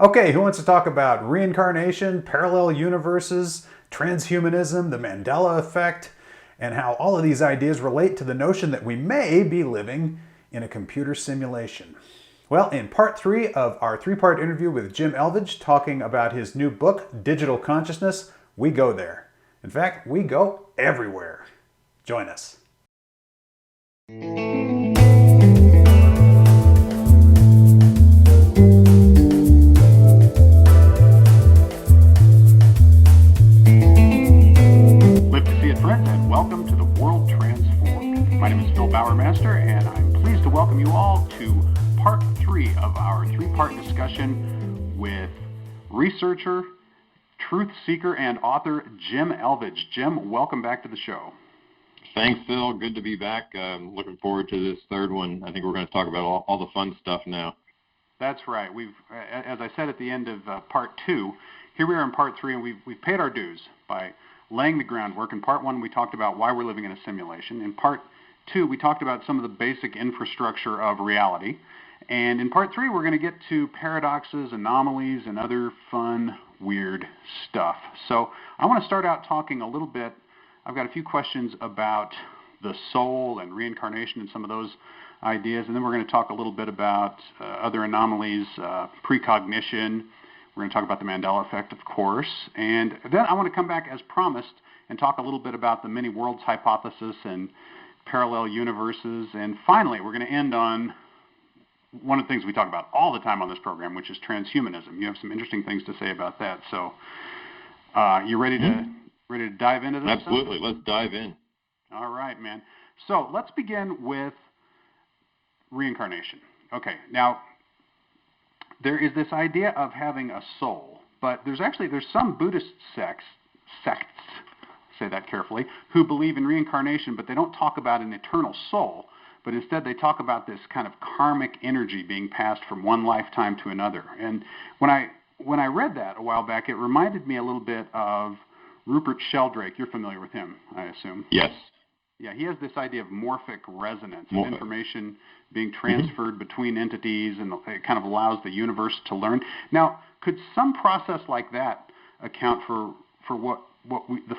Okay, who wants to talk about reincarnation, parallel universes, transhumanism, the Mandela Effect, and how all of these ideas relate to the notion that we may be living in a computer simulation? Well, in part 3 of our 3-part interview with Jim Elvidge talking about his new book, Digital Consciousness, we go there. In fact, we go everywhere. Join us. Friends, and welcome to the World Transformed. My name is Phil Bowermaster, and I'm pleased to welcome you all to part 3 of our 3-part discussion with researcher, truth seeker, and author Jim Elvidge. Jim, welcome back to the show. Thanks, Phil. Good to be back. Looking forward to this third one. I think we're going to talk about all the fun stuff now. That's right. We've, as I said at the end of part 2, here we are in part 3, and we've paid our dues by laying the groundwork. In part 1, we talked about why we're living in a simulation. In part 2, we talked about some of the basic infrastructure of reality. And in part 3, we're going to get to paradoxes, anomalies, and other fun, weird stuff. So I want to start out talking a little bit. I've got a few questions about the soul and reincarnation and some of those ideas. And then we're going to talk a little bit about other anomalies, precognition. We're going to talk about the Mandela Effect, of course, and then I want to come back as promised and talk a little bit about the many worlds hypothesis and parallel universes, and finally we're going to end on one of the things we talk about all the time on this program, which is transhumanism. You have some interesting things to say about that, so you ready to dive into this? Absolutely, stuff? Let's dive in. All right, man. So let's begin with reincarnation. Okay, now there is this idea of having a soul, but there's some Buddhist sects, say that carefully, who believe in reincarnation, but they don't talk about an eternal soul, but instead they talk about this kind of karmic energy being passed from one lifetime to another. And when I read that a while back, it reminded me a little bit of Rupert Sheldrake. You're familiar with him, I assume. Yes. Yeah, he has this idea of morphic resonance, of information being transferred between entities, and it kind of allows the universe to learn. Now, could some process like that account for the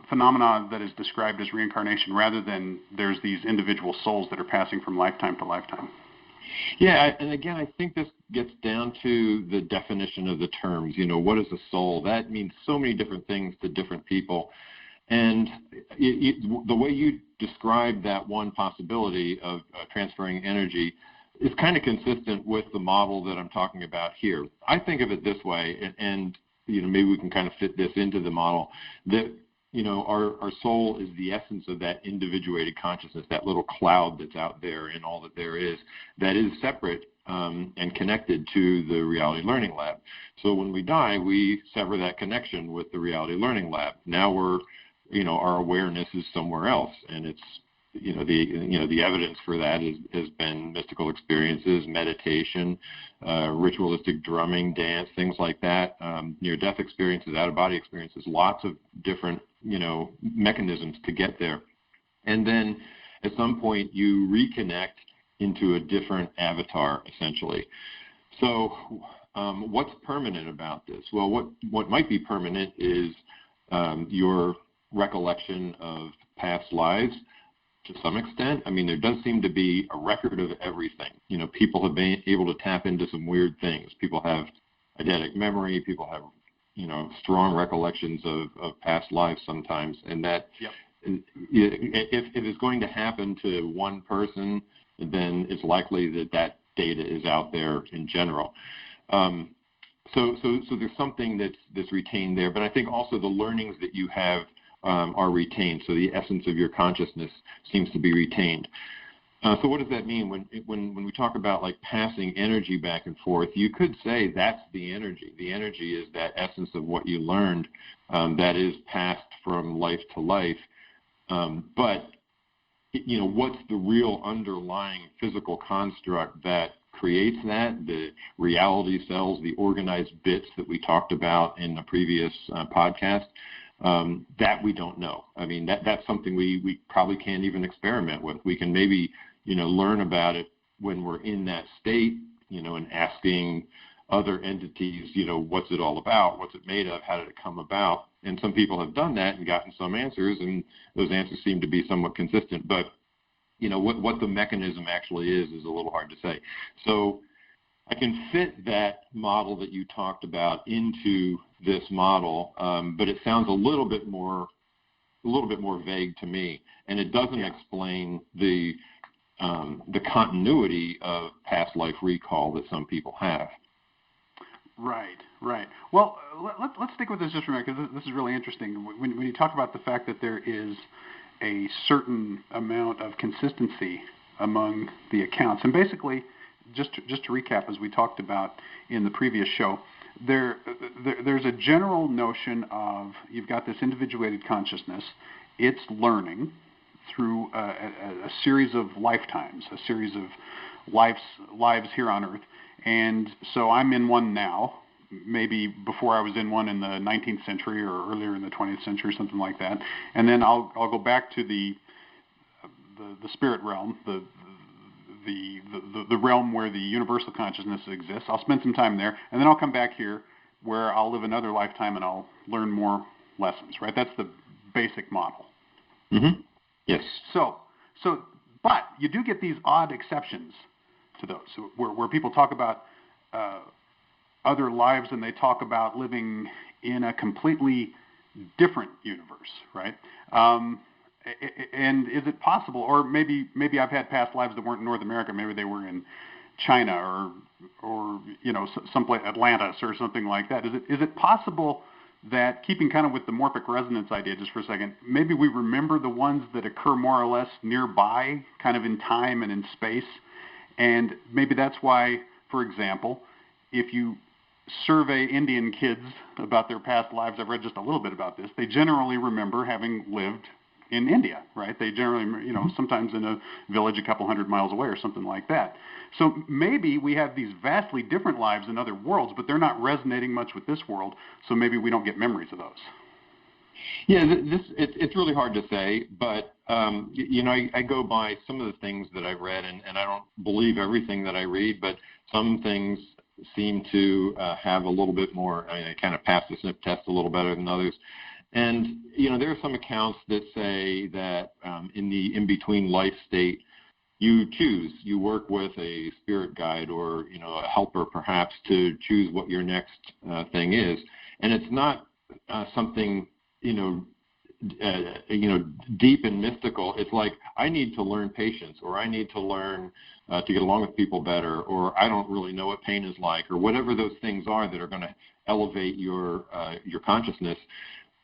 phenomena that is described as reincarnation, rather than there's these individual souls that are passing from lifetime to lifetime? Yeah, and again, I think this gets down to the definition of the terms. You know, what is a soul? That means so many different things to different people. And the way you describe that one possibility of transferring energy is kind of consistent with the model that I'm talking about here. I think of it this way, and you know, maybe we can kind of fit this into the model, that you know, our soul is the essence of that individuated consciousness, that little cloud that's out there in all that there is, that is separate and connected to the Reality Learning Lab. So when we die, we sever that connection with the Reality Learning Lab. Now our awareness is somewhere else, and it's the evidence for that has been mystical experiences, meditation, ritualistic drumming, dance, things like that, near-death experiences, out-of-body experiences, lots of different mechanisms to get there, and then at some point you reconnect into a different avatar, essentially. So what's permanent about this? Well, what might be permanent is your recollection of past lives to some extent. I mean, there does seem to be a record of everything. You know, people have been able to tap into some weird things. People have eidetic memory. People have, strong recollections of past lives sometimes. And that, if it's going to happen to one person, then it's likely that data is out there in general. So there's something that's retained there. But I think also the learnings that you have are retained. So the essence of your consciousness seems to be retained. So what does that mean? When we talk about like passing energy back and forth, you could say that's the energy. The energy is that essence of what you learned that is passed from life to life. But what's the real underlying physical construct that creates that? The reality cells, the organized bits that we talked about in the previous podcast. That we don't know. I mean, that's something we probably can't even experiment with. We can maybe, learn about it when we're in that state, and asking other entities, what's it all about? What's it made of? How did it come about? And some people have done that and gotten some answers, and those answers seem to be somewhat consistent. But, what the mechanism actually is a little hard to say. So I can fit that model that you talked about into this model, but it sounds a little bit more vague to me, and it doesn't explain the continuity of past life recall that some people have. Right. Well, let's stick with this just for a minute, because this is really interesting. When you talk about the fact that there is a certain amount of consistency among the accounts, and basically, just to recap, as we talked about in the previous show, there's a general notion of you've got this individuated consciousness. It's learning through a series of lifetimes, a series of lives here on Earth. And so I'm in one now, maybe before I was in one in the 19th century or earlier in the 20th century, something like that. And then I'll go back to the spirit realm, the realm where the universal consciousness exists. I'll spend some time there, and then I'll come back here where I'll live another lifetime and I'll learn more lessons, right? That's the basic model. Mm-hmm. Yes. But you do get these odd exceptions to those, where people talk about other lives and they talk about living in a completely different universe, right? And is it possible, or maybe I've had past lives that weren't in North America, maybe they were in China or someplace, Atlantis or something like that. Is it possible that, keeping kind of with the morphic resonance idea just for a second, maybe we remember the ones that occur more or less nearby, kind of in time and in space, and maybe that's why, for example, if you survey Indian kids about their past lives, I've read just a little bit about this, they generally remember having lived in India, right? They generally, sometimes in a village a couple hundred miles away or something like that. So maybe we have these vastly different lives in other worlds, but they're not resonating much with this world, so maybe we don't get memories of those. Yeah, it's really hard to say, but I go by some of the things that I read, and I don't believe everything that I read, but some things seem to have a little bit more, I kind of pass the sniff test a little better than others. And, there are some accounts that say that in the in-between life state, you work with a spirit guide or, a helper perhaps to choose what your next thing is. And it's not something, deep and mystical. It's like, I need to learn patience, or I need to learn to get along with people better, or I don't really know what pain is like, or whatever those things are that are going to elevate your consciousness.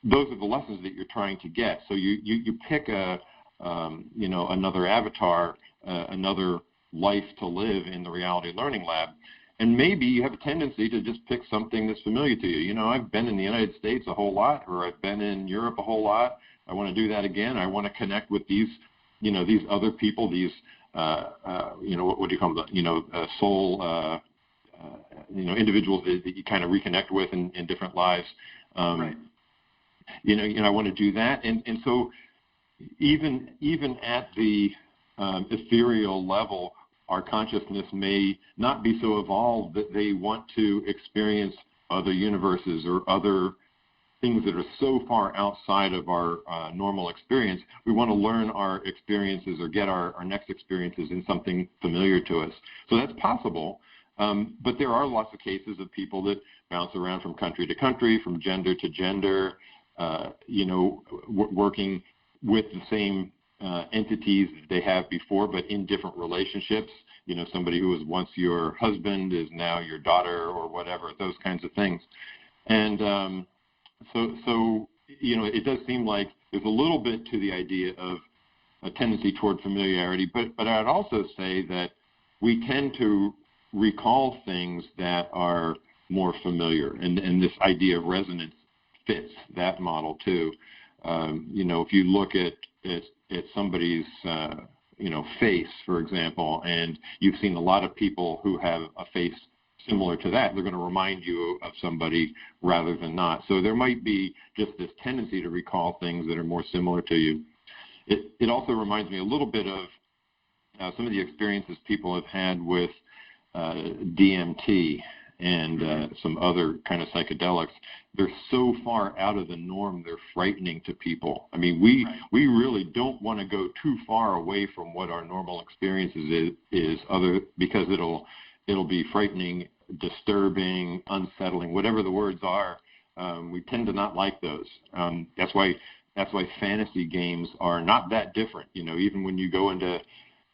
Those are the lessons that you're trying to get. So you pick another avatar, another life to live in the Reality Learning Lab. And maybe you have a tendency to just pick something that's familiar to you. I've been in the United States a whole lot, or I've been in Europe a whole lot. I want to do that again. I want to connect with these other people, these, what do you call them, soul, individuals that you kind of reconnect with in different lives. Right. I want to do that. And so even at the ethereal level, our consciousness may not be so evolved that they want to experience other universes or other things that are so far outside of our normal experience. We want to learn our experiences or get our next experiences in something familiar to us. So that's possible, but there are lots of cases of people that bounce around from country to country, from gender to gender, working with the same entities they have before, but in different relationships. Somebody who was once your husband is now your daughter or whatever, those kinds of things. And so it does seem like there's a little bit to the idea of a tendency toward familiarity, but I'd also say that we tend to recall things that are more familiar, and this idea of resonance fits that model too. If you look at somebody's face, for example, and you've seen a lot of people who have a face similar to that, they're going to remind you of somebody rather than not. So there might be just this tendency to recall things that are more similar to you. It also reminds me a little bit of some of the experiences people have had with DMT. and some other kind of psychedelics, they're so far out of the norm, they're frightening to people. I mean, we really don't want to go too far away from what our normal experiences is because it'll be frightening, disturbing, unsettling, whatever the words are. We tend to not like those. That's why fantasy games are not that different. Even when you go into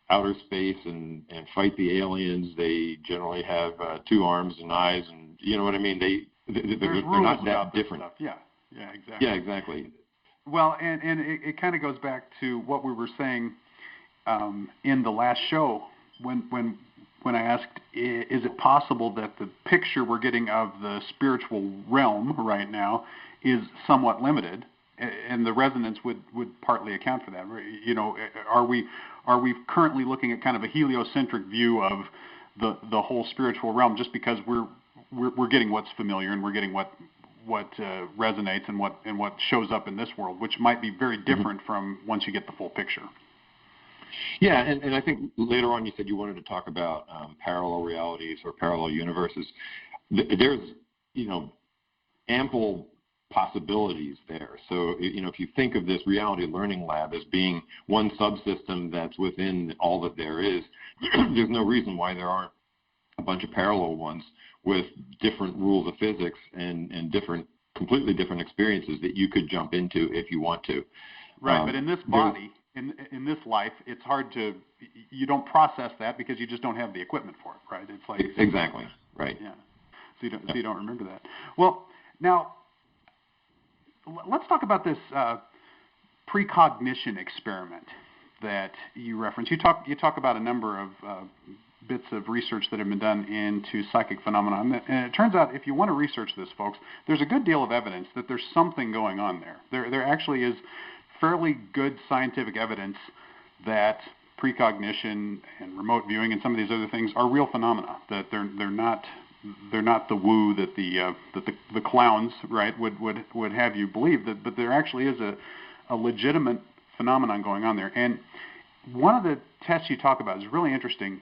outer space and fight the aliens, they generally have 2 arms and eyes, and you know what I mean. They're not that different. Yeah, exactly. Yeah, exactly. Well, and it kind of goes back to what we were saying in the last show when I asked, is it possible that the picture we're getting of the spiritual realm right now is somewhat limited, and the resonance would partly account for that? Are we currently looking at kind of a heliocentric view of the whole spiritual realm just because we're getting what's familiar and we're getting what resonates and what shows up in this world, which might be very different from once you get the full picture? Yeah, and I think later on you said you wanted to talk about parallel realities or parallel universes. There's, ample possibilities there. So, if you think of this reality learning lab as being one subsystem that's within all that there is, there's no reason why there aren't a bunch of parallel ones with different rules of physics and completely different experiences that you could jump into if you want to. Right, but in this body, in this life, it's hard to, you don't process that because you just don't have the equipment for it, right? It's like exactly, right. Yeah, so you don't remember that. Well, now let's talk about this precognition experiment that you reference. You talk about a number of bits of research that have been done into psychic phenomena, and it turns out if you want to research this, folks, there's a good deal of evidence that there's something going on there. There actually is fairly good scientific evidence that precognition and remote viewing and some of these other things are real phenomena. That they're not the woo that the clowns, right, would have you believe, but there actually is a legitimate phenomenon going on there. And one of the tests you talk about is really interesting.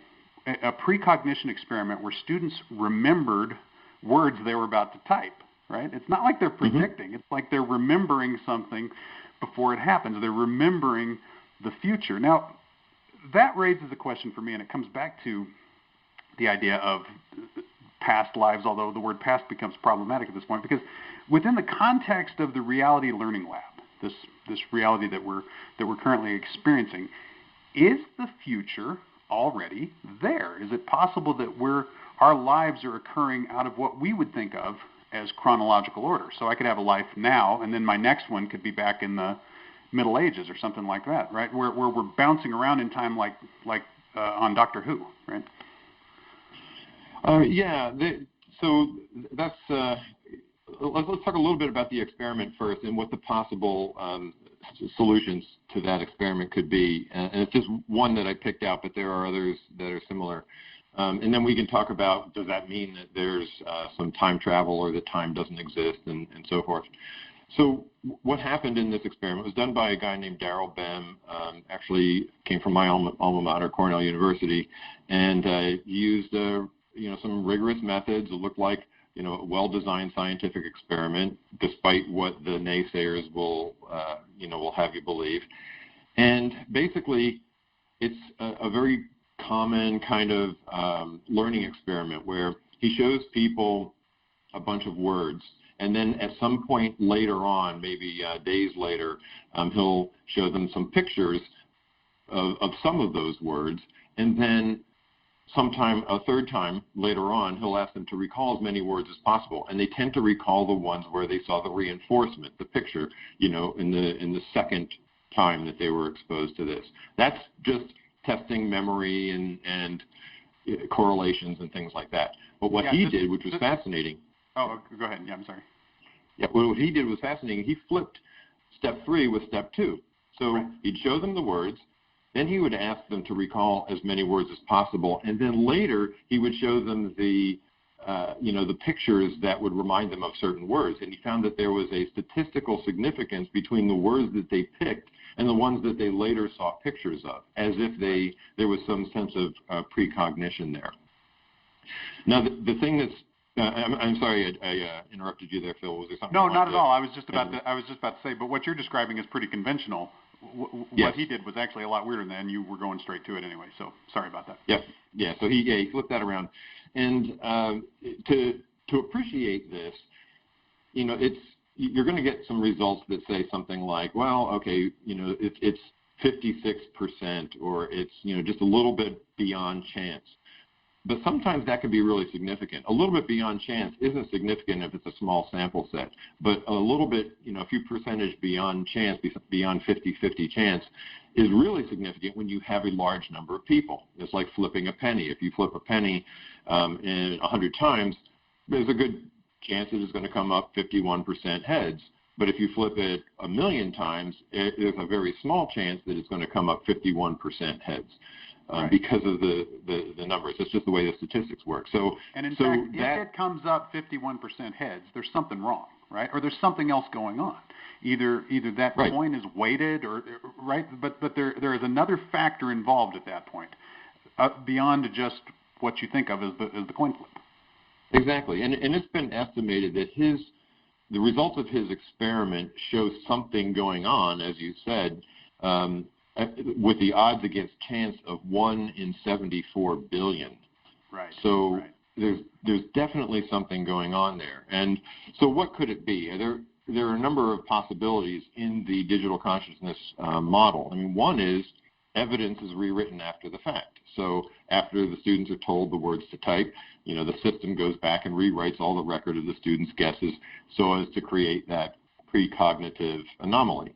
A precognition experiment where students remembered words they were about to type. Right? It's not like they're predicting. It's like they're remembering something before it happens. They're remembering the future. Now, that raises a question for me, and it comes back to the idea of past lives, although the word past becomes problematic at this point, because within the context of the reality learning lab, this reality that we're currently experiencing, is the future already there? Is it possible that our lives are occurring out of what we would think of as chronological order? So I could have a life now, and then my next one could be back in the Middle Ages or something like that, right? Where we're bouncing around in time like on Doctor Who, right? So that's let's talk a little bit about the experiment first and what the possible solutions to that experiment could be. And it's just one that I picked out, but there are others that are similar. And then we can talk about, does that mean that there's some time travel or that time doesn't exist and so forth. So what happened in this experiment was done by a guy named Darrell Bem, actually came from my alma mater, Cornell University, and used some rigorous methods. It looked like a well-designed scientific experiment, despite what the naysayers will have you believe. And basically, it's a very common kind of learning experiment where he shows people a bunch of words, and then at some point later on, maybe days later, he'll show them some pictures of some of those words, and then sometime, a third time later on, he'll ask them to recall as many words as possible, and they tend to recall the ones where they saw the reinforcement, the picture, in the second time that they were exposed to this. That's just testing memory and correlations and things like that. But what he did, which was fascinating. Oh, go ahead. Yeah, I'm sorry. Yeah, what he did was fascinating. He flipped step 3 with step 2. So he'd show them the words, then he would ask them to recall as many words as possible, and then later he would show them the pictures that would remind them of certain words. And he found that there was a statistical significance between the words that they picked and the ones that they later saw pictures of, as if there was some sense of precognition there. Now, the thing that's I'm sorry, I interrupted you there, Phil. Was there something? No, not at all. I was just about to say, but what you're describing is pretty conventional. Yes. What he did was actually a lot weirder than that, and you were going straight to it anyway. So sorry about that. Yeah. So he flipped that around, and to appreciate this, you're going to get some results that say something like, well, okay, it's 56%, or it's just a little bit beyond chance. But sometimes that can be really significant. A little bit beyond chance isn't significant if it's a small sample set, but a little bit, a few percentage beyond chance, beyond 50-50 chance, is really significant when you have a large number of people. It's like flipping a penny. If you flip a penny 100 times, there's a good chance it is going to come up 51% heads. But if you flip it 1,000,000 times, there's a very small chance that it's going to come up 51% heads. Right. Because of the numbers. That's just the way the statistics work. And in fact, if it comes up 51% heads, there's something wrong, right? Or there's something else going on. Either that right. coin is weighted, or right, but there is another factor involved at that point, beyond just what you think of as the coin flip. Exactly, and it's been estimated that the results of his experiment show something going on, as you said. With the odds against chance of 1 in 74 billion. Right. So there's definitely something going on there. And so what could it be? There are a number of possibilities in the digital consciousness model. I mean, one is evidence is rewritten after the fact. So after the students are told the words to type, the system goes back and rewrites all the record of the students' guesses so as to create that precognitive anomaly.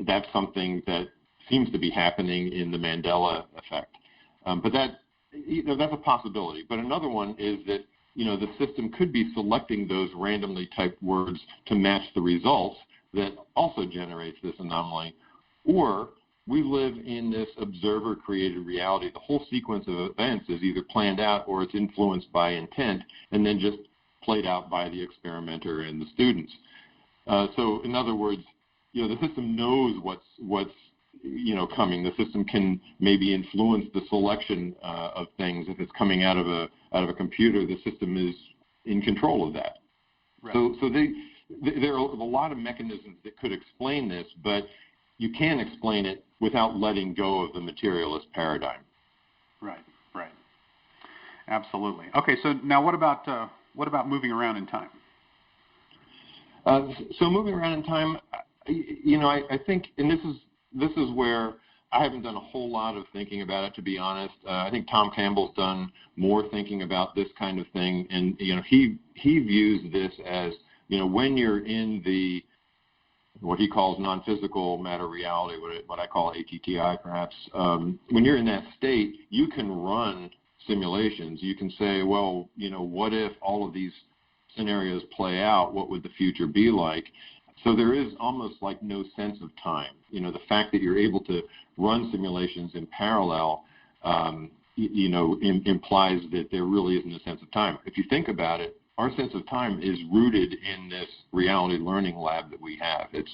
That's something that seems to be happening in the Mandela Effect. But that's a possibility. But another one is that, the system could be selecting those randomly typed words to match the results that also generates this anomaly. Or we live in this observer-created reality. The whole sequence of events is either planned out or it's influenced by intent and then just played out by the experimenter and the students. So in other words, the system knows what's coming. The system can maybe influence the selection of things. If it's coming out of a computer, the system is in control of that. Right. So there are a lot of mechanisms that could explain this, but you can't explain it without letting go of the materialist paradigm. Right. Absolutely. Okay, so now what about moving around in time? So moving around in time, I think, and this is where I haven't done a whole lot of thinking about it, to be honest. I think Tom Campbell's done more thinking about this kind of thing, and he views this as when you're in the what he calls non-physical matter reality, what I call ATTI perhaps. When you're in that state, you can run simulations. You can say, well, what if all of these scenarios play out? What would the future be like? So there is almost like no sense of time. The fact that you're able to run simulations in parallel, implies that there really isn't a sense of time. If you think about it, our sense of time is rooted in this reality learning lab that we have. It's,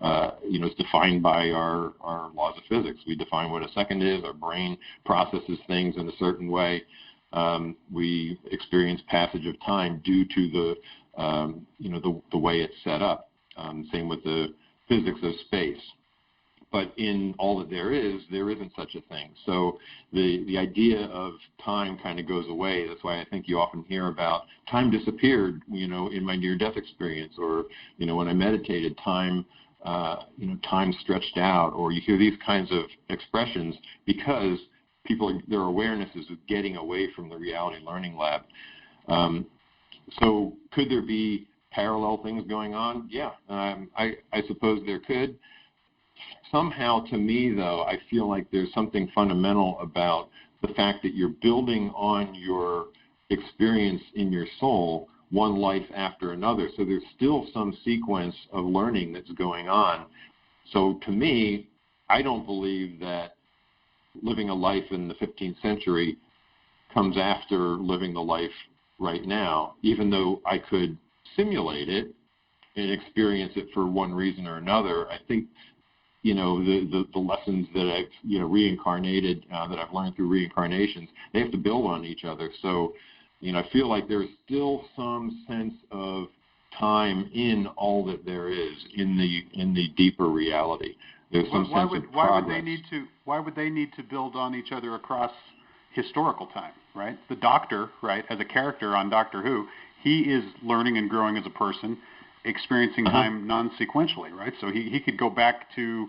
it's defined by our laws of physics. We define what a second is. Our brain processes things in a certain way. We experience passage of time due to the way it's set up. Same with the physics of space. But in all that there isn't such a thing. So the idea of time kind of goes away. That's why I think you often hear about time disappeared, in my near-death experience, or, when I meditated, time stretched out, or you hear these kinds of expressions because their awareness is getting away from the reality learning lab. So could there be parallel things going on? Yeah, I suppose there could. Somehow, to me, though, I feel like there's something fundamental about the fact that you're building on your experience in your soul one life after another. So there's still some sequence of learning that's going on. So to me, I don't believe that living a life in the 15th century comes after living the life right now, even though I could simulate it and experience it for one reason or another. I think the lessons that I've reincarnated, that I've learned through reincarnations, they have to build on each other. So I feel like there's still some sense of time in all that there is in the deeper reality. There's some sense of progress. Why would they need to build on each other across historical time, right? The Doctor, right, as a character on Doctor Who, he is learning and growing as a person, experiencing time non-sequentially, right? So he could go back to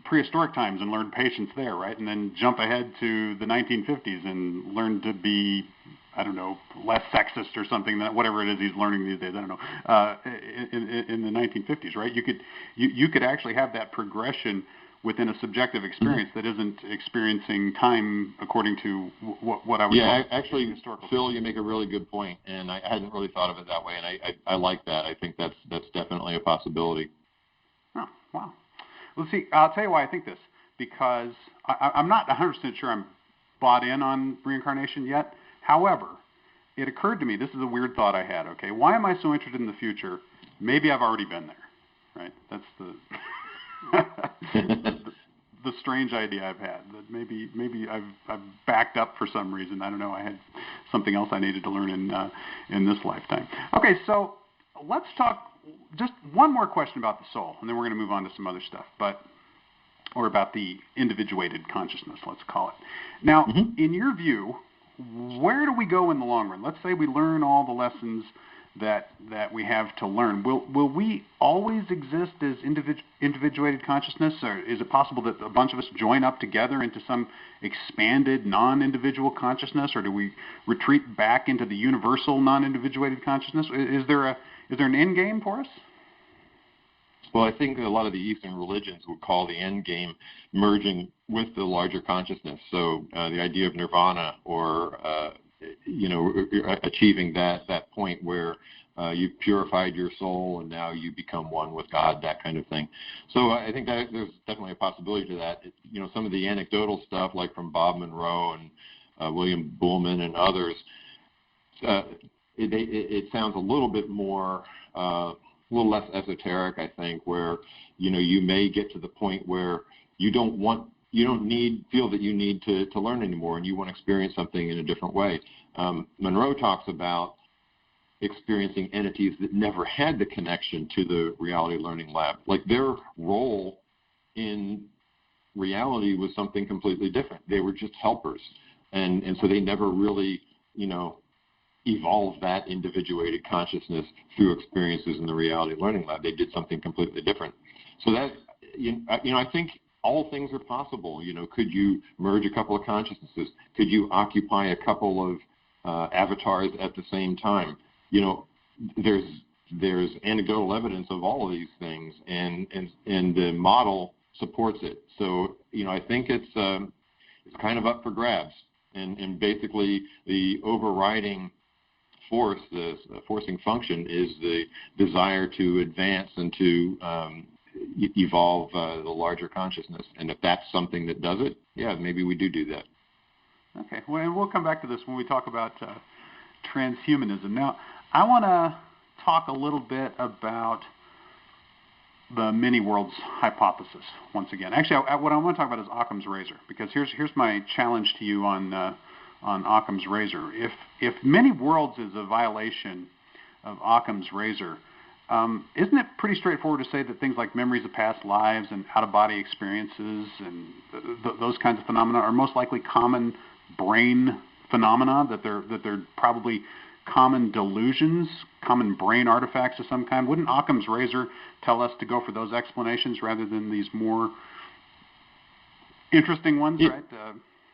prehistoric times and learn patience there, right? And then jump ahead to the 1950s and learn to be, I don't know, less sexist or something, that whatever it is he's learning these days, I don't know, in the 1950s, right? You could actually have that progression within a subjective experience that isn't experiencing time according to what I would call. Yeah, actually, historical. Phil, you make a really good point, and I hadn't really thought of it that way, and I like that. I think that's definitely a possibility. Oh, wow. Let's see. I'll tell you why I think this, because I'm not 100% sure I'm bought in on reincarnation yet. However, it occurred to me, this is a weird thought I had, okay? Why am I so interested in the future? Maybe I've already been there, right? That's the the strange idea I've had, that maybe I've backed up for some reason. I don't know. I had something else I needed to learn in this lifetime. Okay, so let's talk just one more question about the soul, and then we're going to move on to some other stuff, or about the individuated consciousness, let's call it. Now, in your view, where do we go in the long run? Let's say we learn all the lessons that we have to learn. Will we always exist as individuated consciousness, or is it possible that a bunch of us join up together into some expanded non-individual consciousness, or do we retreat back into the universal non-individuated consciousness? Is there an end game for us? Well, I think a lot of the Eastern religions would call the end game merging with the larger consciousness. So the idea of nirvana, or achieving that point where you've purified your soul and now you become one with God, that kind of thing. So I think that there's definitely a possibility to that. Some of the anecdotal stuff, like from Bob Monroe and William Buhlman and others, it sounds a little bit more, a little less esoteric, I think, where you may get to the point where you don't feel that you need to learn anymore, and you want to experience something in a different way. Monroe talks about experiencing entities that never had the connection to the reality learning lab. Like, their role in reality was something completely different. They were just helpers, and so they never really evolved that individuated consciousness through experiences in the reality learning lab. They did something completely different. So that I think all things are possible. Could you merge a couple of consciousnesses? Could you occupy a couple of avatars at the same time? There's anecdotal evidence of all of these things, and the model supports it. So I think it's kind of up for grabs, and basically the overriding force, the forcing function, is the desire to advance and to evolve the larger consciousness. And if that's something that does it, yeah, maybe we do that. Okay, well, and we'll come back to this when we talk about transhumanism. Now, I want to talk a little bit about the many worlds hypothesis once again. Actually, what I want to talk about is Occam's razor, because here's my challenge to you on Occam's razor. If many worlds is a violation of Occam's razor, isn't it pretty straightforward to say that things like memories of past lives and out-of-body experiences and those kinds of phenomena are most likely common brain phenomena, that they're probably common delusions, common brain artifacts of some kind? Wouldn't Occam's razor tell us to go for those explanations rather than these more interesting ones, right?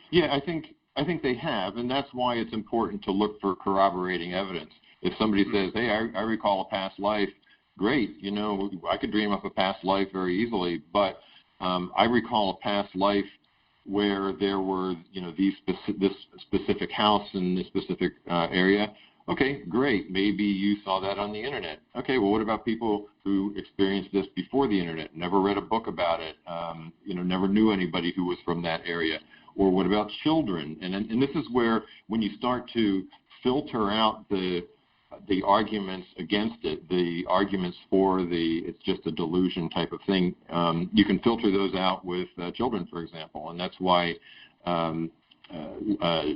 Yeah, I think they have, and that's why it's important to look for corroborating evidence. If somebody says, hey, I recall a past life, great, I could dream up a past life very easily, but I recall a past life where there were, this specific house in this specific area. Okay, great. Maybe you saw that on the internet. Okay, well, what about people who experienced this before the internet, never read a book about it, never knew anybody who was from that area? Or what about children? And this is where, when you start to filter out the arguments against it, the arguments for it's just a delusion type of thing, you can filter those out with children, for example. And that's why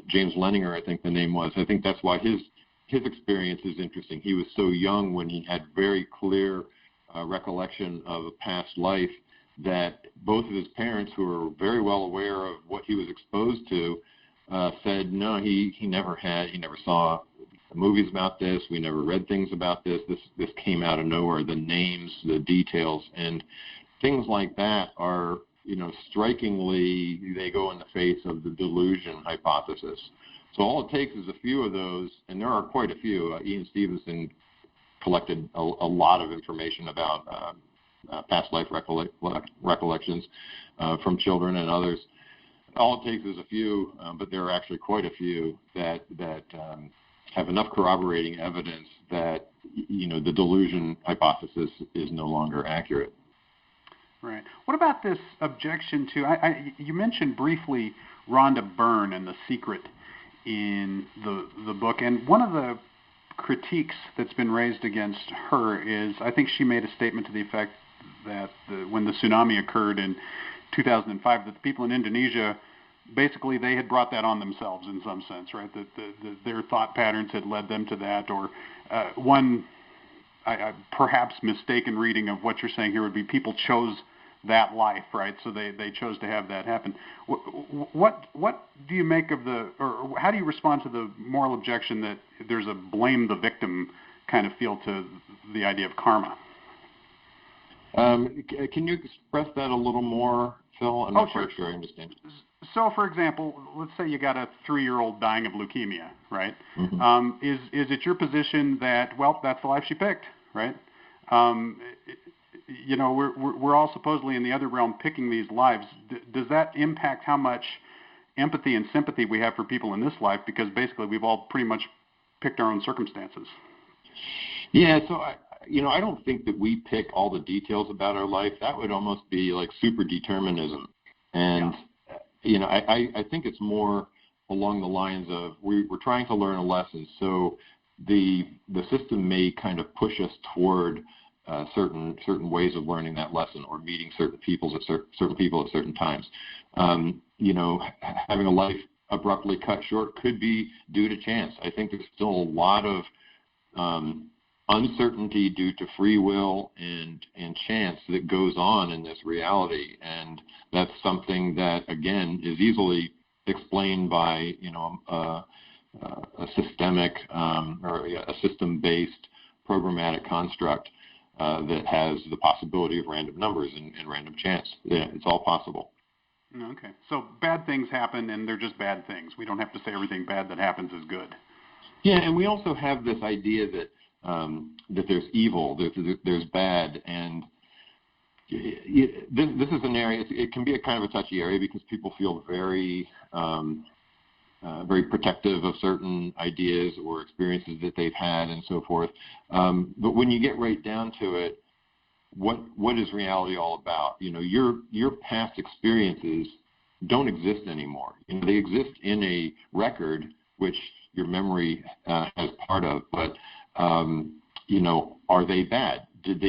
James Leninger, I think the name was. I think that's why his experience is interesting. He was so young when he had very clear recollection of a past life that both of his parents, who were very well aware of what he was exposed to, said no, he never saw movies about this. We never read things about this. This came out of nowhere. The names, the details, and things like that are, strikingly, they go in the face of the delusion hypothesis. So all it takes is a few of those, and there are quite a few. Ian Stevenson collected a lot of information about past life recollections from children and others. All it takes is a few, but there are actually quite a few that have enough corroborating evidence that the delusion hypothesis is no longer accurate. Right. What about this objection to? You mentioned briefly Rhonda Byrne and The Secret in the book, and one of the critiques that's been raised against her is, I think she made a statement to the effect that when the tsunami occurred in 2005, that the people in Indonesia, basically they had brought that on themselves in some sense, right? That their thought patterns had led them to that, or one perhaps mistaken reading of what you're saying here would be people chose that life, right? So they chose to have that happen. What do you make of or how do you respond to the moral objection that there's a blame the victim kind of feel to the idea of karma? Can you express that a little more, Phil? I'm not quite sure I understand. So, for example, let's say you got a 3-year-old dying of leukemia, right? Mm-hmm. Is it your position that, well, that's the life she picked, right? We're all supposedly in the other realm picking these lives. Does that impact how much empathy and sympathy we have for people in this life? Because basically we've all pretty much picked our own circumstances. Yeah, so I don't think that we pick all the details about our life. That would almost be like super determinism. And, I think it's more along the lines of we're trying to learn a lesson. So the system may kind of push us toward certain ways of learning that lesson, or meeting certain people at certain times. Having a life abruptly cut short could be due to chance. I think there's still a lot of uncertainty due to free will and chance that goes on in this reality, and that's something that again is easily explained by a systemic or a system-based programmatic construct that has the possibility of random numbers and random chance. Yeah, it's all possible. Okay, so bad things happen, and they're just bad things. We don't have to say everything bad that happens is good. Yeah, and we also have this idea that there's evil, there's bad, and this is an area. It can be a kind of a touchy area because people feel very very protective of certain ideas or experiences that they've had and so forth. But when you get right down to it, what is reality all about? Your past experiences don't exist anymore. They exist in a record, which your memory has part of, but are they bad? Did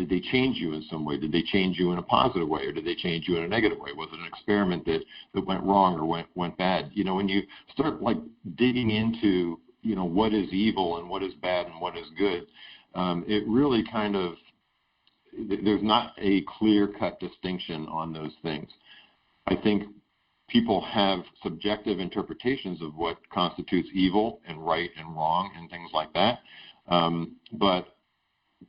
they change you in some way? Did they change you in a positive way, or did they change you in a negative way? Was it an experiment that went wrong or went bad? When you start like digging into what is evil and what is bad and what is good, it really kind of, there's not a clear-cut distinction on those things. I think people have subjective interpretations of what constitutes evil and right and wrong and things like that, but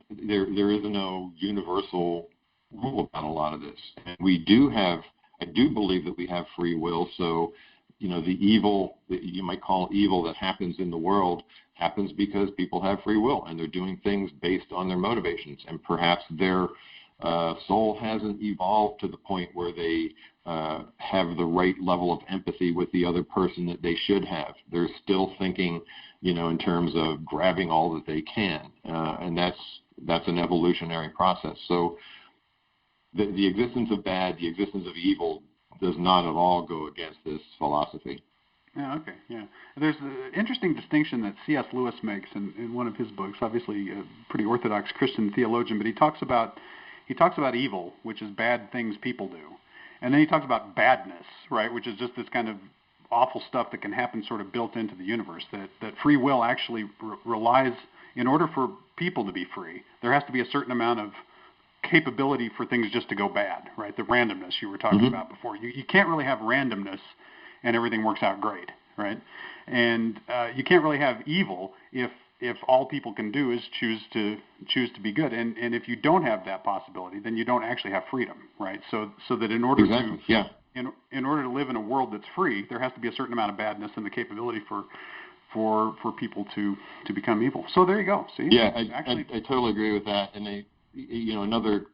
there is no universal rule about a lot of this. And I do believe that we have free will, so the evil that you might call evil that happens in the world happens because people have free will and they're doing things based on their motivations, and perhaps their soul hasn't evolved to the point where they have the right level of empathy with the other person that they should have. They're still thinking, in terms of grabbing all that they can, and that's an evolutionary process. So the existence of bad, the existence of evil, does not at all go against this philosophy. Yeah, okay, yeah. There's an interesting distinction that C.S. Lewis makes in one of his books, obviously a pretty orthodox Christian theologian, but he talks about evil, which is bad things people do. And then he talks about badness, right, which is just this kind of awful stuff that can happen sort of built into the universe, that free will actually relies, in order for people to be free, there has to be a certain amount of capability for things just to go bad, right? The randomness you were talking about before. You can't really have randomness and everything works out great, right? And you can't really have evil if all people can do is choose to be good. And if you don't have that possibility, then you don't actually have freedom, right? So that in order in order to live in a world that's free, there has to be a certain amount of badness and the capability for people to become evil. So there you go. See? Yeah, I totally agree with that. And another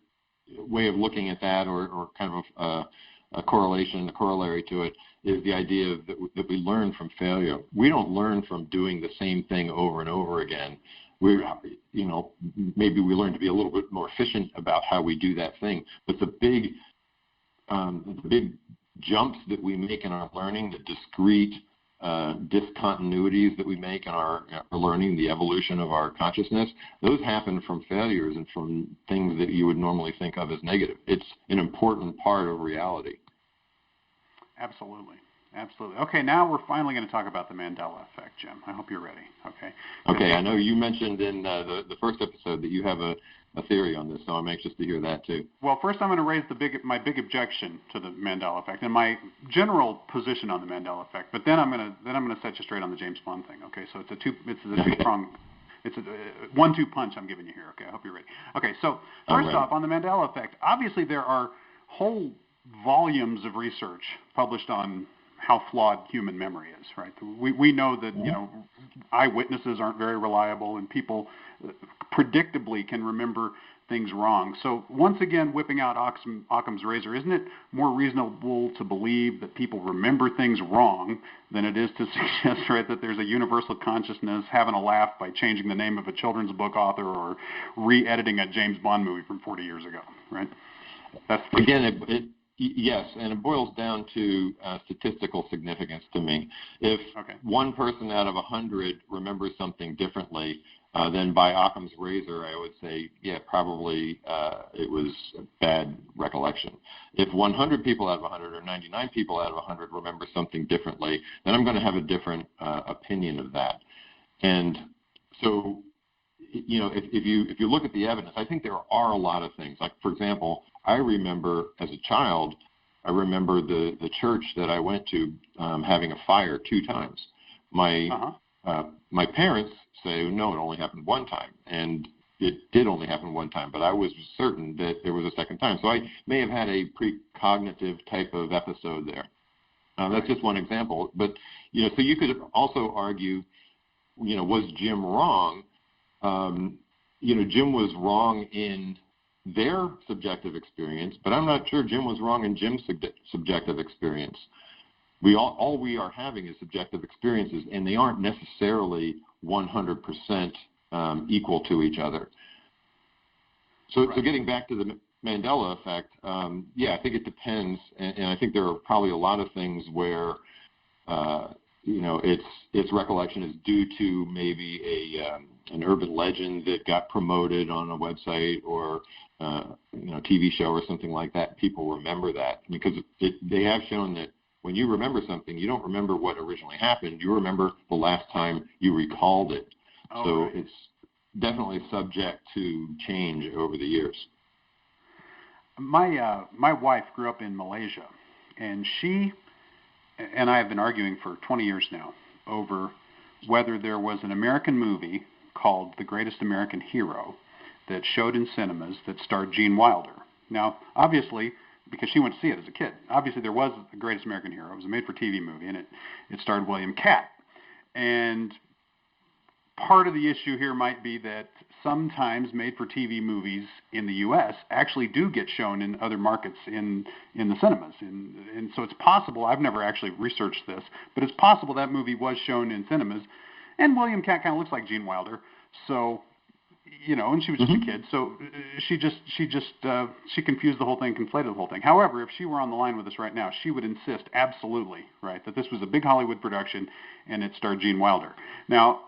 way of looking at that, or kind of a correlation, a corollary to it, is the idea that we learn from failure. We don't learn from doing the same thing over and over again. Maybe we learn to be a little bit more efficient about how we do that thing. But the big jumps that we make in our learning, the discrete discontinuities that we make in our learning, the evolution of our consciousness, those happen from failures and from things that you would normally think of as negative. It's an important part of reality. Absolutely. Okay, now we're finally going to talk about the Mandela Effect, Jim. I hope you're ready. Okay, I know you mentioned in the first episode that you have a theory on this, so I'm anxious to hear that too. Well, first I'm going to raise my big objection to the Mandela Effect and my general position on the Mandela Effect, but then I'm going to set you straight on the James Bond thing. Okay, so it's a two-prong. It's a 1-2 punch I'm giving you here. Okay, I hope you're ready. Okay, so first off, on the Mandela Effect, obviously there are whole volumes of research published on how flawed human memory is, right? We know that, eyewitnesses aren't very reliable and people predictably can remember things wrong. So once again, whipping out Occam's razor, isn't it more reasonable to believe that people remember things wrong than it is to suggest, right, that there's a universal consciousness having a laugh by changing the name of a children's book author or re-editing a James Bond movie from 40 years ago, right? Yes, and it boils down to statistical significance to me. If one person out of 100 remembers something differently, then by Occam's razor, I would say, probably it was a bad recollection. If 100 people out of 100 or 99 people out of 100 remember something differently, then I'm going to have a different opinion of that. And so, if you look at the evidence, I think there are a lot of things. Like, for example, I remember as a child, the church that I went to having a fire 2 times. My parents say, no, it only happened 1 time, and it did only happen 1 time, but I was certain that there was a second time. So I may have had a precognitive type of episode there. That's just one example. But, so you could also argue, was Jim wrong? Jim was wrong in their subjective experience, but I'm not sure Jim was wrong in Jim's subjective experience. All we are having is subjective experiences, and they aren't necessarily 100% equal to each other. So getting back to the Mandela Effect, I think it depends, and I think there are probably a lot of things where its recollection is due to maybe an urban legend that got promoted on a website or TV show or something like that. People remember that because they have shown that when you remember something, you don't remember what originally happened. You remember the last time you recalled it. It's definitely subject to change over the years. My wife grew up in Malaysia, and she and I have been arguing for 20 years now over whether there was an American movie called The Greatest American Hero that showed in cinemas that starred Gene Wilder. Now, obviously, because she went to see it as a kid, obviously there was The Greatest American Hero. It was a made-for-TV movie, and it starred William Catt. And part of the issue here might be that sometimes made-for-TV movies in the U.S. actually do get shown in other markets in the cinemas. And so it's possible, I've never actually researched this, but it's possible that movie was shown in cinemas. And William Catt kind of looks like Gene Wilder, so, and she was just a kid, so she confused the whole thing, conflated the whole thing. However, if she were on the line with us right now, she would insist absolutely, right, that this was a big Hollywood production and it starred Gene Wilder. Now,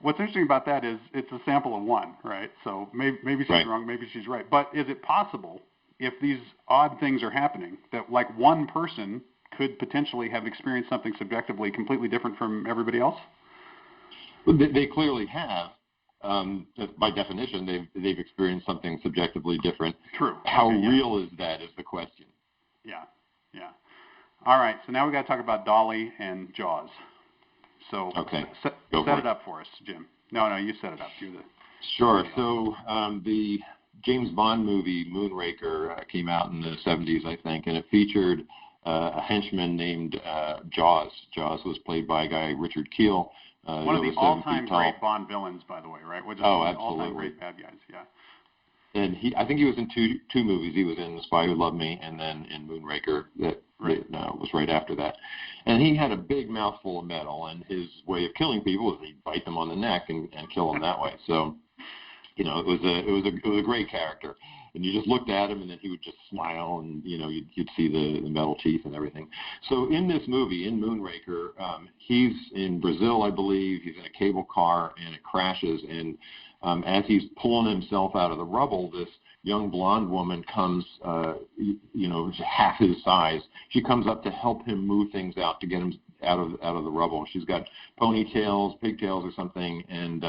what's interesting about that is it's a sample of 1, right? So maybe she's wrong, maybe she's right. But is it possible, if these odd things are happening, that like one person could potentially have experienced something subjectively completely different from everybody else? Well, they clearly have. By definition, they've experienced something subjectively different. True. How real is that is the question. Yeah. All right, so now we got to talk about Dolly and Jaws. So set it up for us, Jim. No, you set it up. You're the Sure. So the James Bond movie Moonraker came out in the 70s, I think, and it featured a henchman named Jaws. Jaws was played by a guy, Richard Keel. One of the all-time great Bond villains, by the way, right? Absolutely. All-time great bad guys, yeah. And I think he was in two movies. He was in The Spy Who Loved Me, and then in Moonraker that was right after that. And he had a big mouthful of metal, and his way of killing people was he'd bite them on the neck and kill them that way. So, it was a great character. And you just looked at him, and then he would just smile, and you'd see the metal teeth and everything. So in this movie, in Moonraker, he's in Brazil, I believe. He's in a cable car, and it crashes. And as he's pulling himself out of the rubble, this young blonde woman comes, half his size. She comes up to help him move things out to get him out of the rubble. She's got ponytails, pigtails or something, and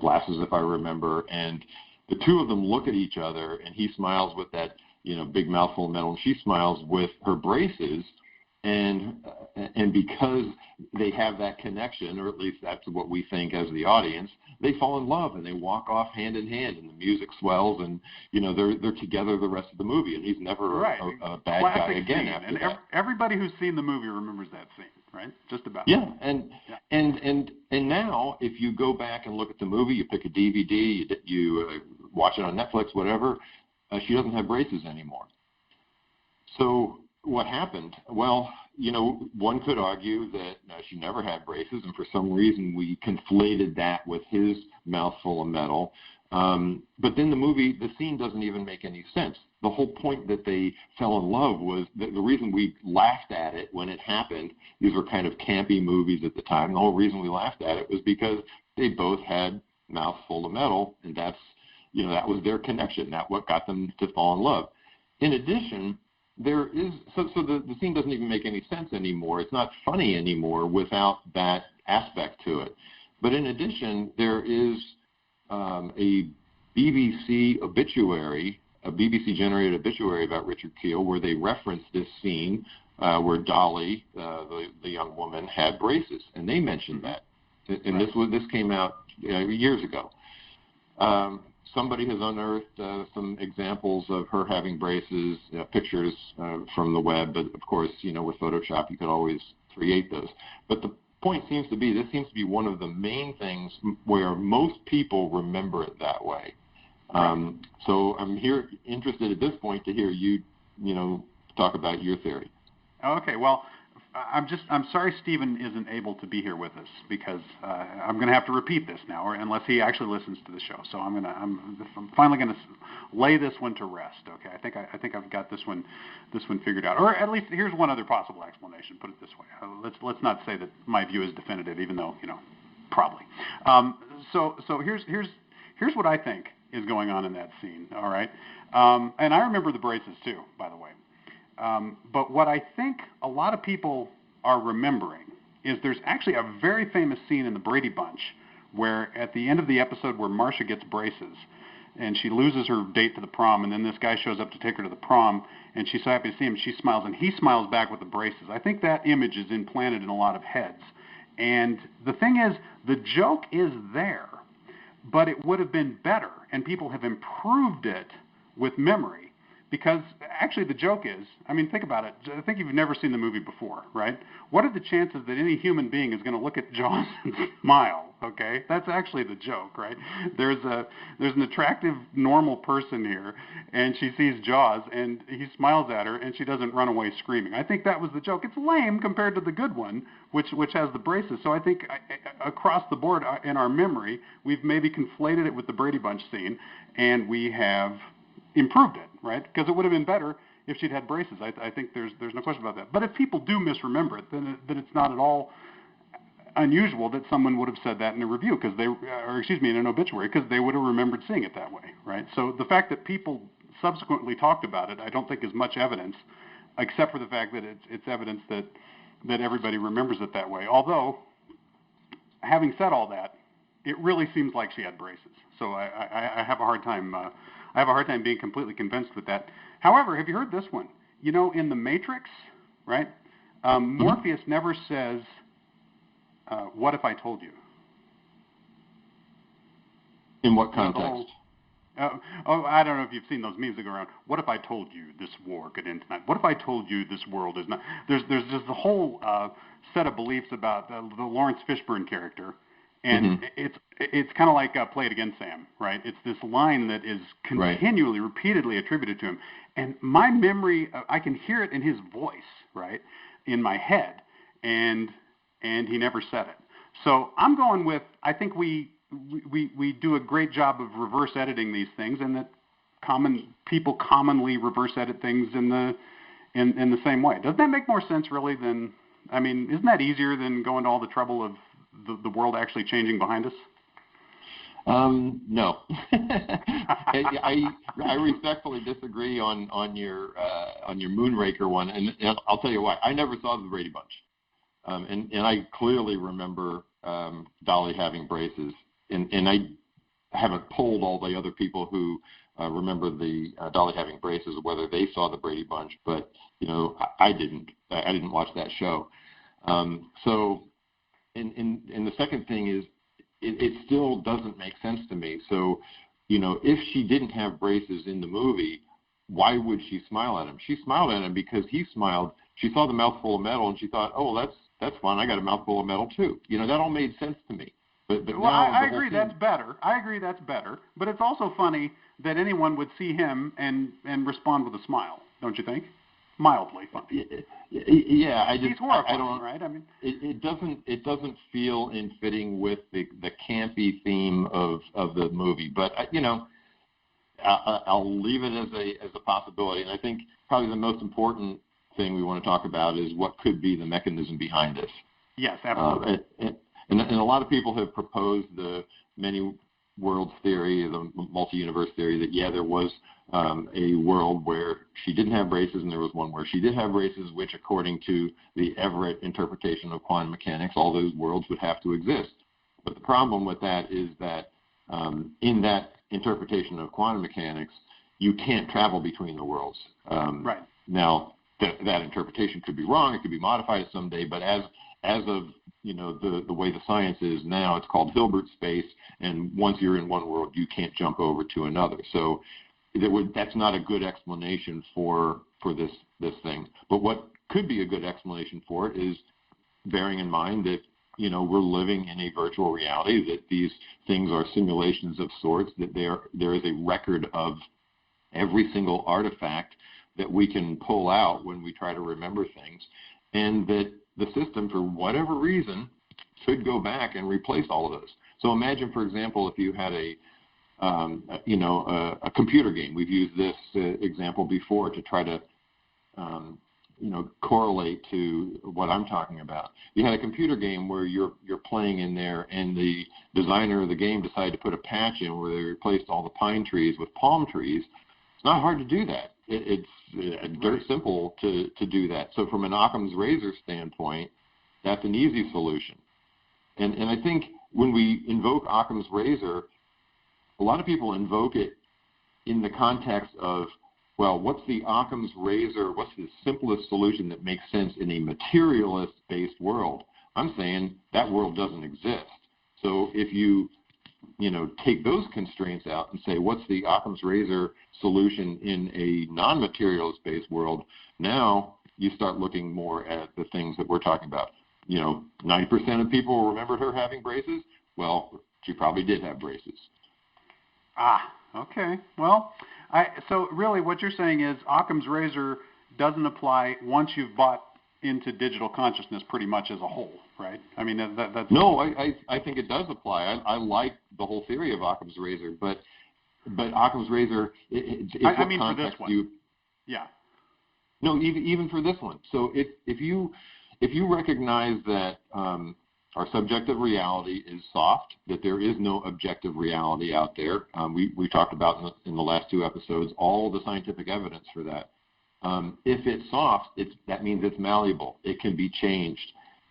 glasses, if I remember. And the two of them look at each other, and he smiles with that, big mouthful of metal, and she smiles with her braces. And because they have that connection, or at least that's what we think as the audience, they fall in love and they walk off hand in hand, and the music swells, and they're together the rest of the movie, and he's never a bad guy again scene. after and that. Everybody who's seen the movie remembers that scene, right? Just about. Yeah, and now if you go back and look at the movie, you pick a DVD, you watch it on Netflix, whatever, she doesn't have braces anymore. So what happened? Well, one could argue that she never had braces, and for some reason we conflated that with his mouthful of metal. But then the scene doesn't even make any sense. The whole point that they fell in love was the reason we laughed at it when it happened. These were kind of campy movies at the time. The whole reason we laughed at it was because they both had mouthful of metal, and that was their connection. That's what got them to fall in love. In addition, there is so the scene doesn't even make any sense anymore. It's not funny anymore without that aspect to it. But in addition, there is a BBC obituary, a BBC-generated obituary about Richard Keel, where they reference this scene where Dolly, the young woman, had braces, and they mentioned that. And this came out years ago. Somebody has unearthed some examples of her having braces, pictures from the web, but of course, with Photoshop, you could always create those. But the point seems to be, this seems to be one of the main things where most people remember it that way. So I'm interested at this point to hear you, talk about your theory. Okay, well, I'm sorry Stephen isn't able to be here with us, because I'm going to have to repeat this now, or unless he actually listens to the show. So I'm finally going to lay this one to rest. Okay, I think I've got this one figured out. Or at least here's one other possible explanation. Put it this way. Let's not say that my view is definitive, even though probably. So here's what I think is going on in that scene. All right, and I remember the braces too, by the way. But what I think a lot of people are remembering is there's actually a very famous scene in the Brady Bunch where at the end of the episode where Marcia gets braces and she loses her date to the prom, and then this guy shows up to take her to the prom, and she's so happy to see him, she smiles, and he smiles back with the braces. I think that image is implanted in a lot of heads. And the thing is, the joke is there, but it would have been better, and people have improved it with memory. Because actually the joke is, think about it. I think you've never seen the movie before, right? What are the chances that any human being is going to look at Jaws and smile, okay? That's actually the joke, right? There's an attractive, normal person here, and she sees Jaws, and he smiles at her, and she doesn't run away screaming. I think that was the joke. It's lame compared to the good one, which has the braces. So I think across the board in our memory, we've maybe conflated it with the Brady Bunch scene, and we have improved it, right? Because it would have been better if she'd had braces. I think there's no question about that. But if people do misremember it, then it's not at all unusual that someone would have said that in a review, in an obituary, because they would have remembered seeing it that way, right? So the fact that people subsequently talked about it, I don't think is much evidence except for the fact that it's evidence that everybody remembers it that way. Although, having said all that, it really seems like she had braces. So I have a hard time. I have a hard time being completely convinced with that. However, have you heard this one? You know, in the Matrix, right? Morpheus never says, "What if I told you?" In what context? I don't know if you've seen those memes that go around. What if I told you this war could end tonight? What if I told you this world is not? There's just a whole set of beliefs about the Lawrence Fishburne character, and it's kind of like Play It Again, Sam, right? It's this line that is continually, repeatedly attributed to him, and my memory, I can hear it in his voice, right, in my head, and he never said it. So I'm going with, I think we do a great job of reverse editing these things, and that people commonly reverse edit things in the same way. Doesn't that make more sense, really? Isn't that easier than going to all the trouble of the world actually changing behind us? No. I respectfully disagree on your Moonraker one, and I'll tell you why. I never saw the Brady Bunch, and I clearly remember Dolly having braces. And I haven't polled all the other people who remember the Dolly having braces, whether they saw the Brady Bunch, but I didn't. I didn't watch that show. So, and the second thing is, it still doesn't make sense to me. So, if she didn't have braces in the movie, why would she smile at him? She smiled at him because he smiled. She saw the mouthful of metal and she thought, oh, that's fun. I got a mouthful of metal too. That all made sense to me. But well, I agree that's better. I agree that's better. But it's also funny that anyone would see him and respond with a smile, don't you think? Mildly funny. Yeah, he's horrifying, I don't. Right? It doesn't feel in fitting with the campy theme of the movie. But I'll leave it as a possibility. And I think probably the most important thing we want to talk about is what could be the mechanism behind this. Yes, absolutely. And a lot of people have proposed the many worlds theory, the multi-universe theory, that, there was a world where she didn't have braces and there was one where she did have braces, which, according to the Everett interpretation of quantum mechanics, all those worlds would have to exist. But the problem with that is that in that interpretation of quantum mechanics, you can't travel between the worlds. Right. Now, that interpretation could be wrong. It could be modified someday, but as of the way the science is now, it's called Hilbert space, and once you're in one world, you can't jump over to another. So that's not a good explanation for this thing. But what could be a good explanation for it is bearing in mind that we're living in a virtual reality, that these things are simulations of sorts, that there is a record of every single artifact that we can pull out when we try to remember things, and that the system, for whatever reason, could go back and replace all of those. So imagine, for example, if you had a computer game. We've used this example before to try to correlate to what I'm talking about. You had a computer game where you're playing in there, and the designer of the game decided to put a patch in where they replaced all the pine trees with palm trees. It's not hard to do that. It's very simple to do that. So from an Occam's razor standpoint, that's an easy solution. And I think when we invoke Occam's razor, a lot of people invoke it in the context of, well, what's the Occam's razor? What's the simplest solution that makes sense in a materialist-based world? I'm saying that world doesn't exist. So if you take those constraints out and say, what's the Occam's razor solution in a non-materialist-based world? Now you start looking more at the things that we're talking about. 90% of people remembered her having braces. Well, she probably did have braces. Okay. Well, so really what you're saying is Occam's razor doesn't apply once you've bought into digital consciousness pretty much as a whole, right? I mean, that's... No, I think it does apply. I like the whole theory of Occam's razor, but Occam's razor, I mean for this one. Yeah. No, even for this one. So if you recognize that our subjective reality is soft, that there is no objective reality out there, we talked about in the last two episodes all the scientific evidence for that. If it's soft, that means it's malleable. It can be changed.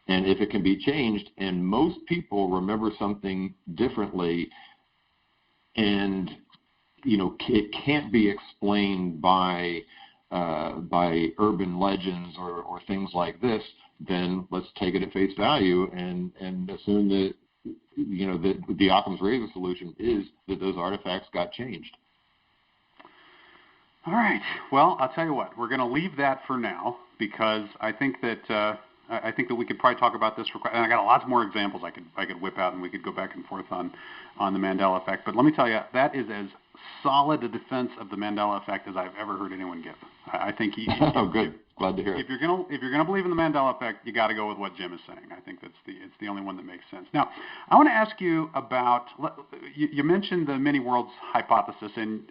And if it can be changed, and most people remember something differently, and it can't be explained by urban legends or things like this, then let's take it at face value and assume that that the Occam's razor solution is that those artifacts got changed. All right. Well, I'll tell you what. We're going to leave that for now because I think that we could probably talk about this and I got lots more examples I could whip out, and we could go back and forth on the Mandela Effect. But let me tell you, that is as solid a defense of the Mandela Effect as I've ever heard anyone give. I think oh, good. Glad to hear it. If you're gonna believe in the Mandela Effect, you got to go with what Jim is saying. I think it's the only one that makes sense. Now, I want to ask you about you mentioned the many worlds hypothesis, and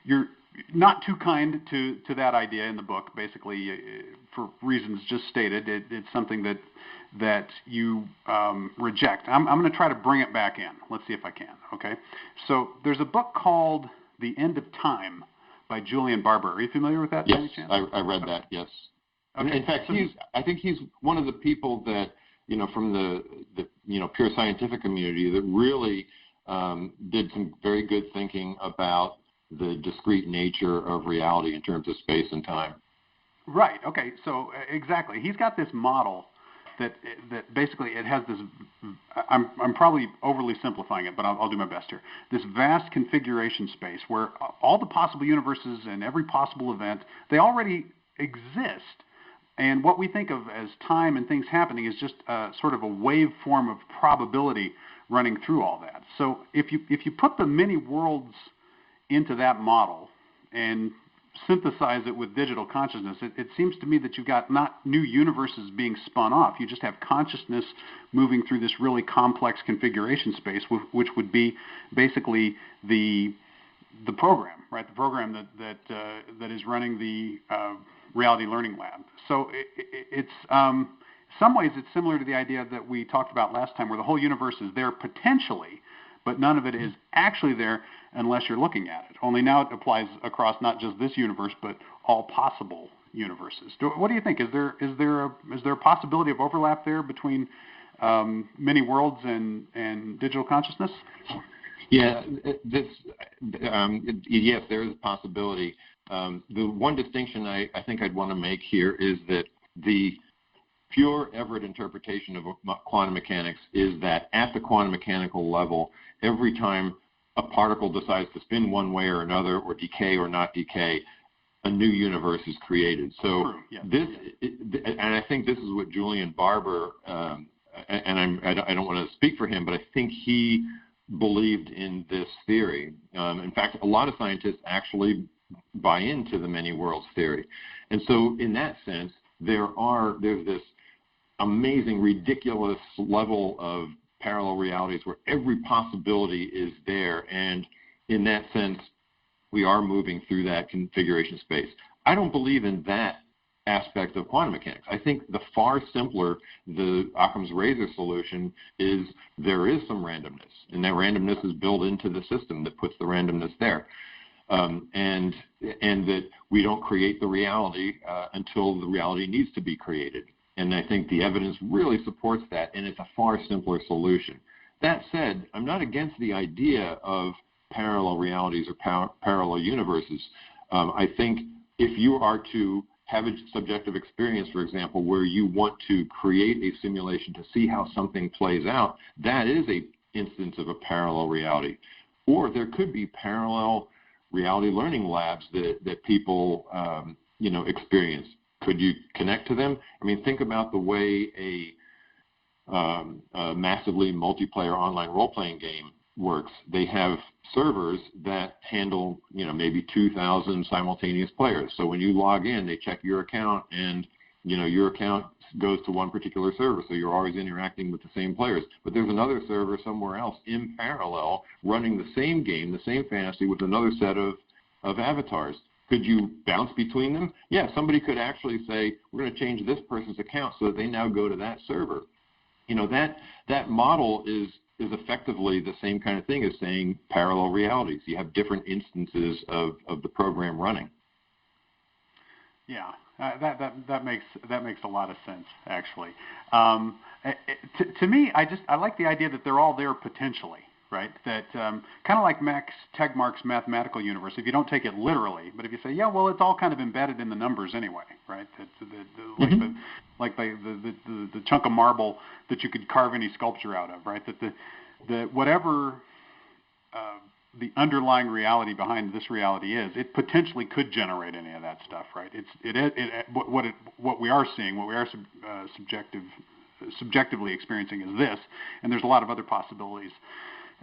you're not too kind to that idea in the book. Basically, for reasons just stated, it's something that you reject. I'm going to try to bring it back in. Let's see if I can. Okay. So there's a book called The End of Time by Julian Barber. Are you familiar with that? Yes, I read that. Yes. Okay. In fact, I think he's one of the people that from the pure scientific community that really did some very good thinking about the discrete nature of reality in terms of space and time. Right. Okay. So exactly, he's got this model that basically it has this. I'm probably overly simplifying it, but I'll do my best here. This vast configuration space where all the possible universes and every possible event, they already exist. And what we think of as time and things happening is just sort of a wave form of probability running through all that. So if you put the many worlds into that model and synthesize it with digital consciousness, it seems to me that you've got not new universes being spun off. You just have consciousness moving through this really complex configuration space, which would be basically the program, right? The program that is running the Reality Learning Lab. So it's in some ways it's similar to the idea that we talked about last time, where the whole universe is there potentially, but none of it is actually there unless you're looking at it. Only now it applies across not just this universe, but all possible universes. What do you think? Is there a possibility of overlap there between many worlds and digital consciousness? Yeah, yes, there is a possibility. The one distinction I think I'd want to make here is that the pure Everett interpretation of quantum mechanics is that at the quantum mechanical level, every time a particle decides to spin one way or another, or decay or not decay, a new universe is created. So and I think this is what Julian Barber, and I don't want to speak for him, but I think he believed in this theory. In fact, a lot of scientists actually buy into the many worlds theory. And so in that sense, there's this amazing, ridiculous level of parallel realities where every possibility is there, and in that sense we are moving through that configuration space. I don't believe in that aspect of quantum mechanics. I think the far simpler, the Occam's razor solution, is there is some randomness, and that randomness is built into the system that puts the randomness there, and that we don't create the reality until the reality needs to be created. And I think the evidence really supports that, and it's a far simpler solution. That said, I'm not against the idea of parallel realities or parallel universes. I think if you are to have a subjective experience, for example, where you want to create a simulation to see how something plays out, that is an instance of a parallel reality. Or there could be parallel reality learning labs that people experience. Could you connect to them? I mean, think about the way a massively multiplayer online role-playing game works. They have servers that handle, maybe 2,000 simultaneous players. So when you log in, they check your account, and your account goes to one particular server. So you're always interacting with the same players. But there's another server somewhere else in parallel running the same game, the same fantasy, with another set of avatars. Could you bounce between them? Yeah, somebody could actually say, we're going to change this person's account so that they now go to that server. That model is effectively the same kind of thing as saying parallel realities. You have different instances of the program running. Yeah, that makes a lot of sense, actually. To me, I like the idea that they're all there potentially, right? That kind of like Max Tegmark's mathematical universe. If you don't take it literally, but if you say, yeah, well, it's all kind of embedded in the numbers anyway, right? Mm-hmm. The chunk of marble that you could carve any sculpture out of, right? That the whatever the underlying reality behind this reality is, it potentially could generate any of that stuff, right? What we are seeing, what we are subjectively experiencing is this, and there's a lot of other possibilities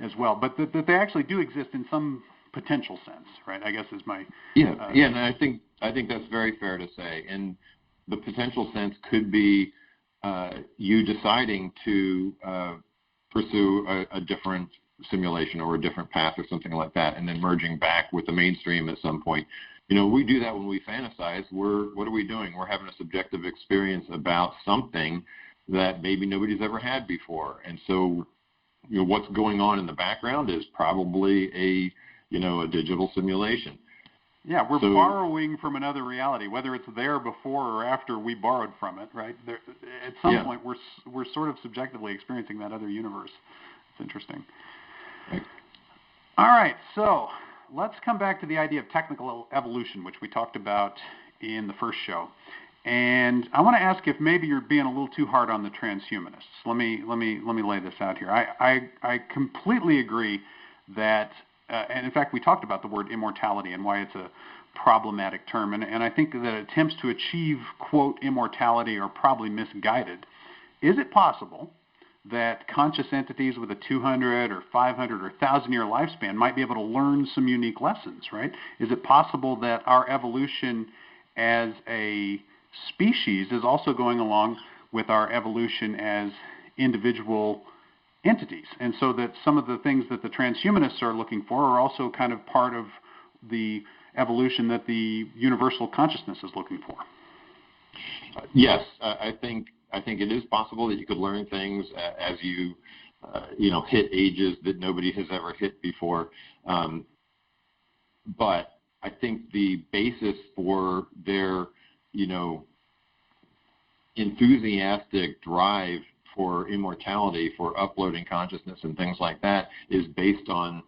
as well, but that they actually do exist in some potential sense, right? I guess is my and I think that's very fair to say, and the potential sense could be you deciding to pursue a different simulation or a different path or something like that, and then merging back with the mainstream at some point. We do that when we fantasize. What are we doing? We're having a subjective experience about something that maybe nobody's ever had before, and so what's going on in the background is probably a digital simulation. Yeah, we're borrowing from another reality, whether it's there before or after we borrowed from it, right? At some point, we're sort of subjectively experiencing that other universe. It's interesting. Right. All right, so let's come back to the idea of technical evolution, which we talked about in the first show. And I want to ask if maybe you're being a little too hard on the transhumanists. Let me lay this out here. I completely agree that, and in fact, we talked about the word immortality and why it's a problematic term. And I think that attempts to achieve, quote, immortality are probably misguided. Is it possible that conscious entities with a 200 or 500 or 1,000-year lifespan might be able to learn some unique lessons, right? Is it possible that our evolution as a species is also going along with our evolution as individual entities, and so that some of the things that the transhumanists are looking for are also kind of part of the evolution that the universal consciousness is looking for? Yes, I think it is possible that you could learn things as you hit ages that nobody has ever hit before. But I think the basis for their enthusiastic drive for immortality, for uploading consciousness and things like that, is based on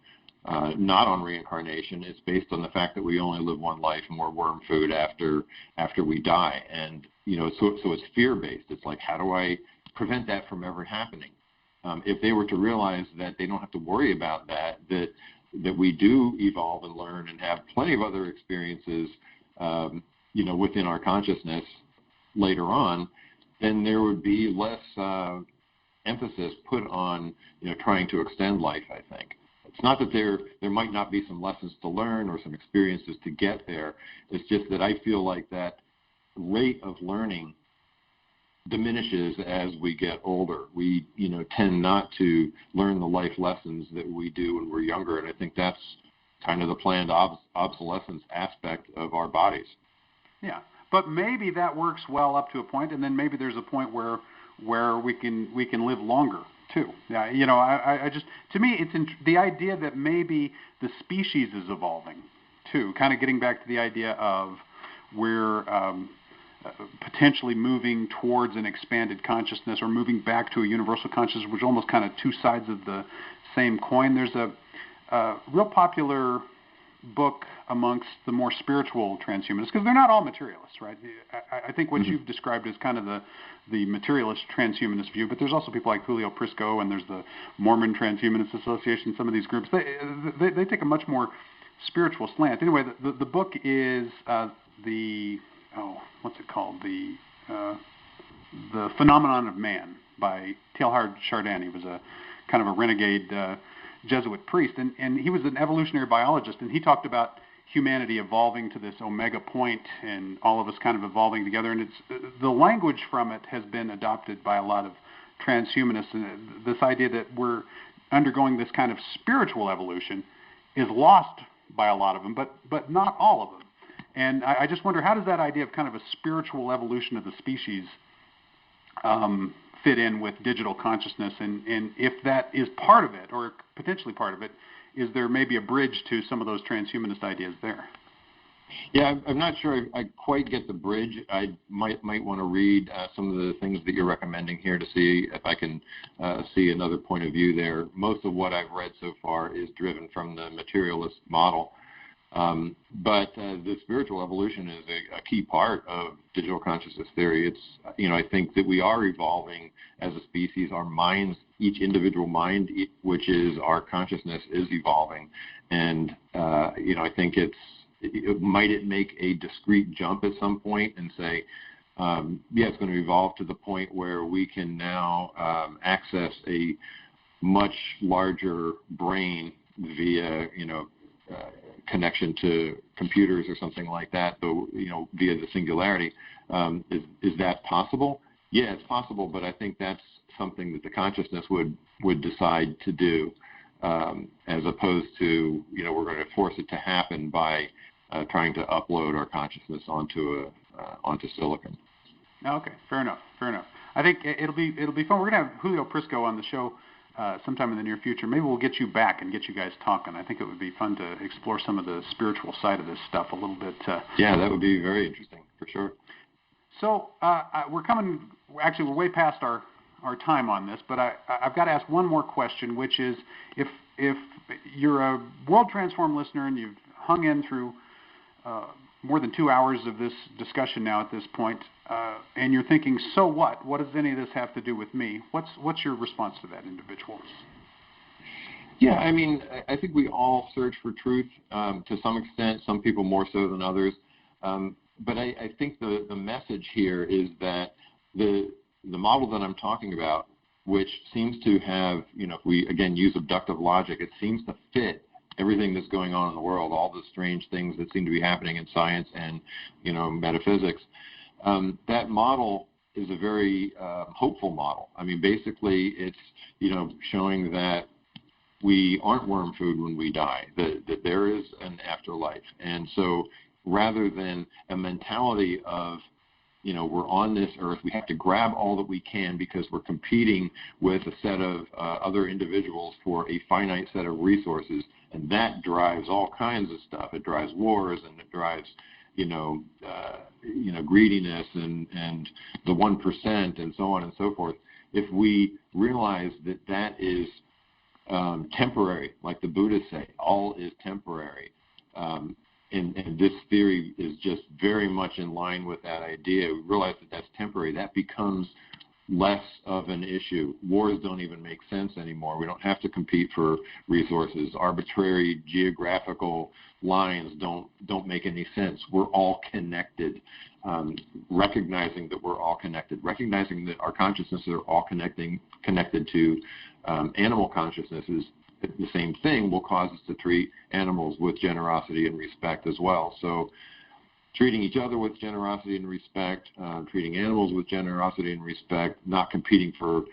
not on reincarnation. It's based on the fact that we only live one life and we're worm food after we die. And so it's fear-based. It's like, how do I prevent that from ever happening? If they were to realize that they don't have to worry about that we do evolve and learn and have plenty of other experiences, within our consciousness later on, then there would be less emphasis put on, trying to extend life, I think. It's not that there might not be some lessons to learn or some experiences to get there. It's just that I feel like that rate of learning diminishes as we get older. We, tend not to learn the life lessons that we do when we're younger, and I think that's kind of the planned obsolescence aspect of our bodies. Yeah, but maybe that works well up to a point, and then maybe there's a point where we can live longer too. Yeah, I just, to me, it's the idea that maybe the species is evolving too. Kind of getting back to the idea of we're potentially moving towards an expanded consciousness or moving back to a universal consciousness, which are almost kind of two sides of the same coin. There's a real popular book amongst the more spiritual transhumanists, because they're not all materialists, right? I think what you've described is kind of the materialist transhumanist view, but there's also people like Julio Prisco, and there's the Mormon Transhumanist Association. Some of these groups, they take a much more spiritual slant. Anyway, the book is what's it called? The Phenomenon of Man by Teilhard Chardin. He was a kind of a renegade Jesuit priest, and he was an evolutionary biologist, and he talked about humanity evolving to this omega point and all of us kind of evolving together, and the language from it has been adopted by a lot of transhumanists, and this idea that we're undergoing this kind of spiritual evolution is lost by a lot of them, but not all of them. And I just wonder, how does that idea of kind of a spiritual evolution of the species fit in with digital consciousness? And if that is part of it, or potentially part of it, is there maybe a bridge to some of those transhumanist ideas there? Yeah, I'm not sure I quite get the bridge. I might want to read some of the things that you're recommending here to see if I can see another point of view there. Most of what I've read so far is driven from the materialist model. But the spiritual evolution is a key part of digital consciousness theory. It's, I think that we are evolving as a species. Our minds, each individual mind, which is our consciousness, is evolving. And, I think might it make a discrete jump at some point and say, it's going to evolve to the point where we can now access a much larger brain via, connection to computers or something like that, though, via the singularity. Is that possible? Yeah, it's possible, but I think that's something that the consciousness would decide to do, as opposed to, we're going to force it to happen by trying to upload our consciousness onto silicon. Okay, fair enough. I think it'll be fun. We're gonna have Julio Prisco on the show sometime in the near future. Maybe we'll get you back and get you guys talking. I think it would be fun to explore some of the spiritual side of this stuff a little bit. Yeah, that would be very interesting for sure. So we're way past our time on this, but I've got to ask one more question, which is if you're a World Transform listener and you've hung in through more than 2 hours of this discussion now at this point, and you're thinking, so what? What does any of this have to do with me? What's your response to that individual? Yeah, I think we all search for truth to some extent, some people more so than others. But I think the message here is that the model that I'm talking about, which seems to have, if we, again, use abductive logic, it seems to fit everything that's going on in the world, all the strange things that seem to be happening in science and, metaphysics. That model is a very hopeful model. Basically, it's, showing that we aren't worm food when we die, that there is an afterlife. And so rather than a mentality of, we're on this earth, we have to grab all that we can because we're competing with a set of other individuals for a finite set of resources, and that drives all kinds of stuff. It drives wars, and it drives, greediness and the 1% and so on and so forth. If we realize that is temporary, like the Buddhists say, all is temporary, and this theory is just very much in line with that idea. We realize that that's temporary. That becomes less of an issue. Wars don't even make sense anymore. We don't have to compete for resources. Arbitrary geographical lines don't make any sense. We're all connected. Recognizing that we're all connected, recognizing that our consciousnesses are all connected to animal consciousnesses, the same thing will cause us to treat animals with generosity and respect as well. So treating each other with generosity and respect, treating animals with generosity and respect, not competing for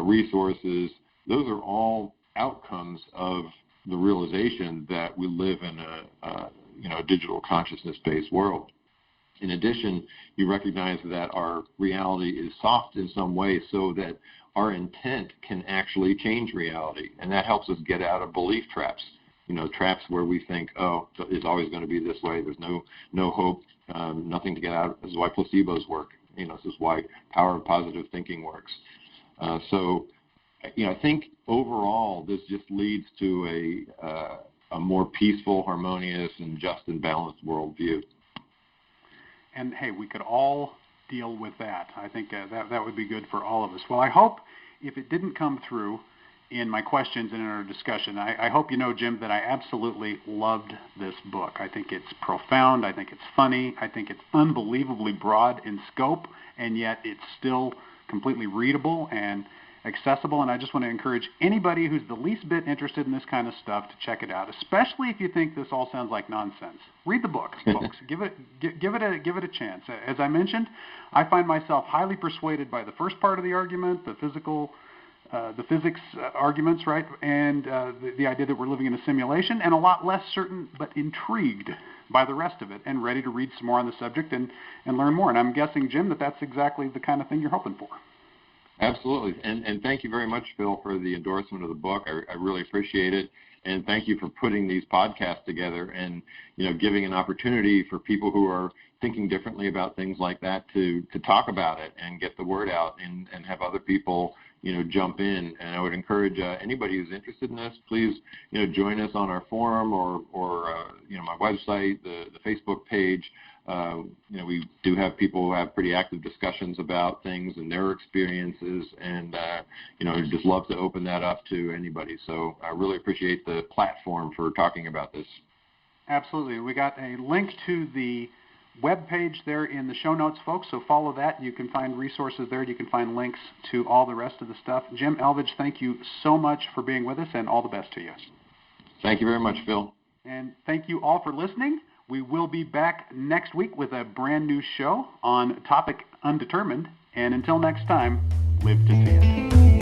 resources, those are all outcomes of the realization that we live in a digital consciousness-based world. In addition, you recognize that our reality is soft in some way so that our intent can actually change reality, and that helps us get out of belief traps. Traps where we think, it's always going to be this way. There's no hope, nothing to get out. This is why placebos work. This is why power of positive thinking works. So, I think overall this just leads to a more peaceful, harmonious, and just and balanced worldview. And hey, we could all deal with that. I think that would be good for all of us. Well, I hope if it didn't come through in my questions and in our discussion, I hope you know, Jim, that I absolutely loved this book. I think it's profound. I think it's funny. I think it's unbelievably broad in scope, and yet it's still completely readable and accessible. And I just want to encourage anybody who's the least bit interested in this kind of stuff to check it out, especially if you think this all sounds like nonsense. Read the book, folks. Give it a chance. As I mentioned, I find myself highly persuaded by the first part of the argument, the physics arguments, right, and the idea that we're living in a simulation, and a lot less certain but intrigued by the rest of it, and ready to read some more on the subject and learn more. And I'm guessing, Jim, that's exactly the kind of thing you're hoping for. Absolutely. And thank you very much, Phil, for the endorsement of the book. I really appreciate it. And thank you for putting these podcasts together and, giving an opportunity for people who are thinking differently about things like that to talk about it and get the word out and have other people, jump in. And I would encourage anybody who's interested in this, please, join us on our forum or my website, the Facebook page. We do have people who have pretty active discussions about things and their experiences, and I'd just love to open that up to anybody. So I really appreciate the platform for talking about this. Absolutely. We got a link to the web page there in the show notes, folks, so follow that. You can find resources there. You can find links to all the rest of the stuff. Jim, Elvidge, thank you so much for being with us, and all the best to you. Thank you very much, Phil. And thank you all for listening. We will be back next week with a brand new show on topic undetermined. And until next time, live to see it.